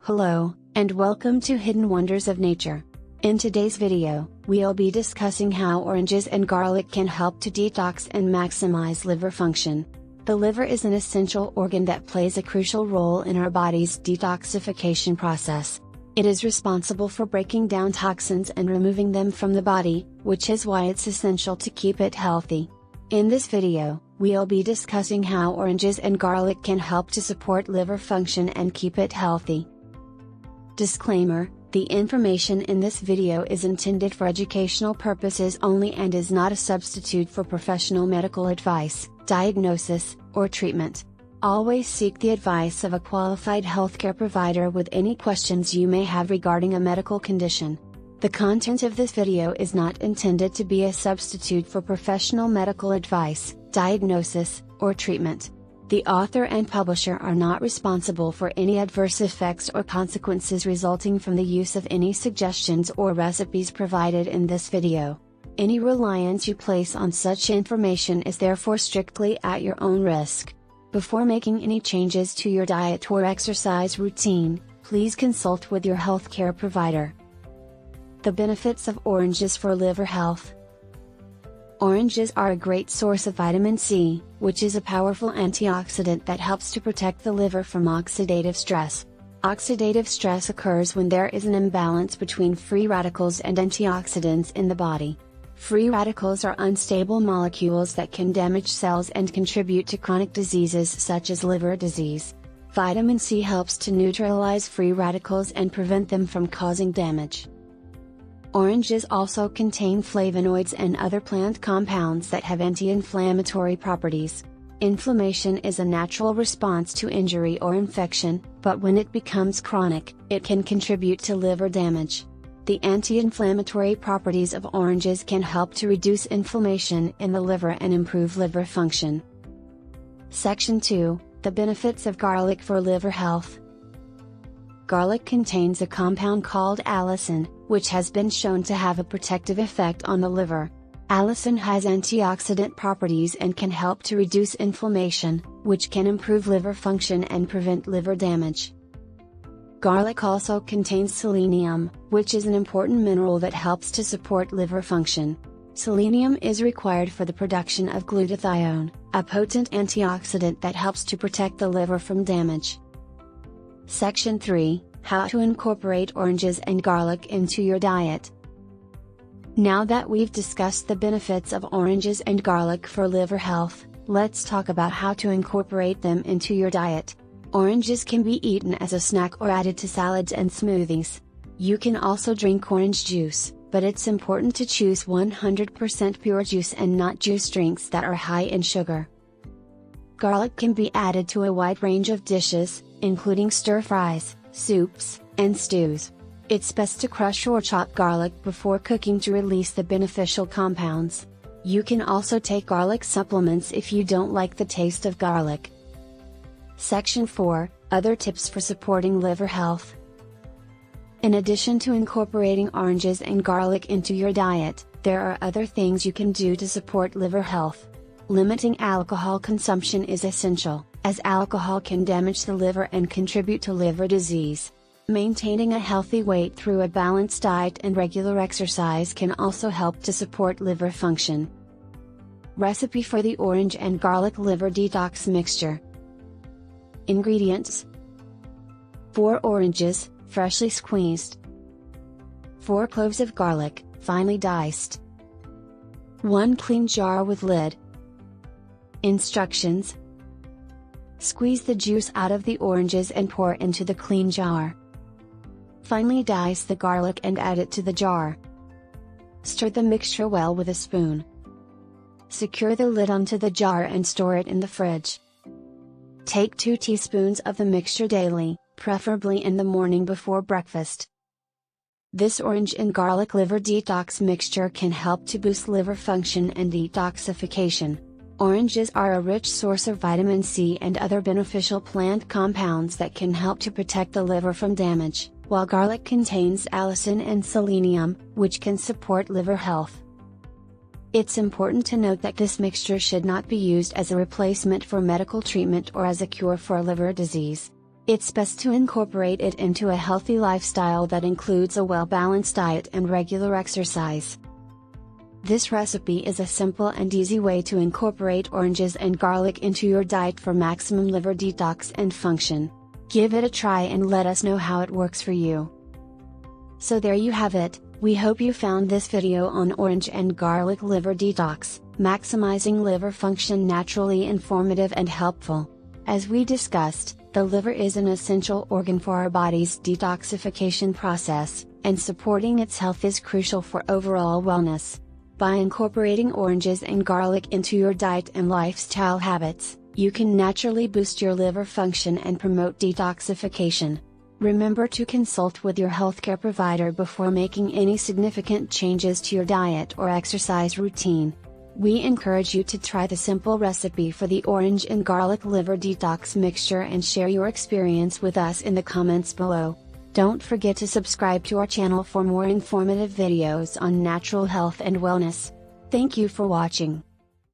Hello, and welcome to Hidden Wonders of Nature. In today's video, we'll be discussing how oranges and garlic can help to detox and maximize liver function. The liver is an essential organ that plays a crucial role in our body's detoxification process. It is responsible for breaking down toxins and removing them from the body, which is why it's essential to keep it healthy. In this video, we'll be discussing how oranges and garlic can help to support liver function and keep it healthy. Disclaimer: the information in this video is intended for educational purposes only and is not a substitute for professional medical advice, diagnosis, or treatment. Always seek the advice of a qualified healthcare provider with any questions you may have regarding a medical condition. The content of this video is not intended to be a substitute for professional medical advice, diagnosis, or treatment. The author and publisher are not responsible for any adverse effects or consequences resulting from the use of any suggestions or recipes provided in this video. Any reliance you place on such information is therefore strictly at your own risk. Before making any changes to your diet or exercise routine, please consult with your healthcare provider. The benefits of oranges for liver health. Oranges are a great source of vitamin C, which is a powerful antioxidant that helps to protect the liver from oxidative stress. Oxidative stress occurs when there is an imbalance between free radicals and antioxidants in the body. Free radicals are unstable molecules that can damage cells and contribute to chronic diseases such as liver disease. Vitamin C helps to neutralize free radicals and prevent them from causing damage. Oranges also contain flavonoids and other plant compounds that have anti-inflammatory properties. Inflammation is a natural response to injury or infection, but when it becomes chronic, it can contribute to liver damage. The anti-inflammatory properties of oranges can help to reduce inflammation in the liver and improve liver function. Section 2: The benefits of garlic for liver health. Garlic contains a compound called allicin, which has been shown to have a protective effect on the liver. Allicin has antioxidant properties and can help to reduce inflammation, which can improve liver function and prevent liver damage. Garlic also contains selenium, which is an important mineral that helps to support liver function. Selenium is required for the production of glutathione, a potent antioxidant that helps to protect the liver from damage. Section 3: How to incorporate oranges and garlic into your diet. Now that we've discussed the benefits of oranges and garlic for liver health, let's talk about how to incorporate them into your diet. Oranges can be eaten as a snack or added to salads and smoothies. You can also drink orange juice, but it's important to choose 100% pure juice and not juice drinks that are high in sugar. Garlic can be added to a wide range of dishes, including stir-fries, soups, and stews. It's best to crush or chop garlic before cooking to release the beneficial compounds. You can also take garlic supplements if you don't like the taste of garlic. Section 4: Other tips for supporting liver health. In addition to incorporating oranges and garlic into your diet, there are other things you can do to support liver health. Limiting alcohol consumption is essential, as alcohol can damage the liver and contribute to liver disease. Maintaining a healthy weight through a balanced diet and regular exercise can also help to support liver function. Recipe for the orange and garlic liver detox mixture. Ingredients: 4 oranges, freshly squeezed. 4 cloves of garlic, finely diced. 1 clean jar with lid. Instructions: squeeze the juice out of the oranges and pour into the clean jar. Finely dice the garlic and add it to the jar. Stir the mixture well with a spoon. Secure the lid onto the jar and store it in the fridge. Take 2 teaspoons of the mixture daily, preferably in the morning before breakfast. This orange and garlic liver detox mixture can help to boost liver function and detoxification. Oranges are a rich source of vitamin C and other beneficial plant compounds that can help to protect the liver from damage, while garlic contains allicin and selenium, which can support liver health. It's important to note that this mixture should not be used as a replacement for medical treatment or as a cure for liver disease. It's best to incorporate it into a healthy lifestyle that includes a well-balanced diet and regular exercise. This recipe is a simple and easy way to incorporate oranges and garlic into your diet for maximum liver detox and function. Give it a try and let us know how it works for you. So there you have it. We hope you found this video on orange and garlic liver detox, maximizing liver function naturally informative and helpful. As we discussed, the liver is an essential organ for our body's detoxification process, and supporting its health is crucial for overall wellness. By incorporating oranges and garlic into your diet and lifestyle habits, you can naturally boost your liver function and promote detoxification. Remember to consult with your healthcare provider before making any significant changes to your diet or exercise routine. We encourage you to try the simple recipe for the orange and garlic liver detox mixture and share your experience with us in the comments below. Don't forget to subscribe to our channel for more informative videos on natural health and wellness. Thank you for watching.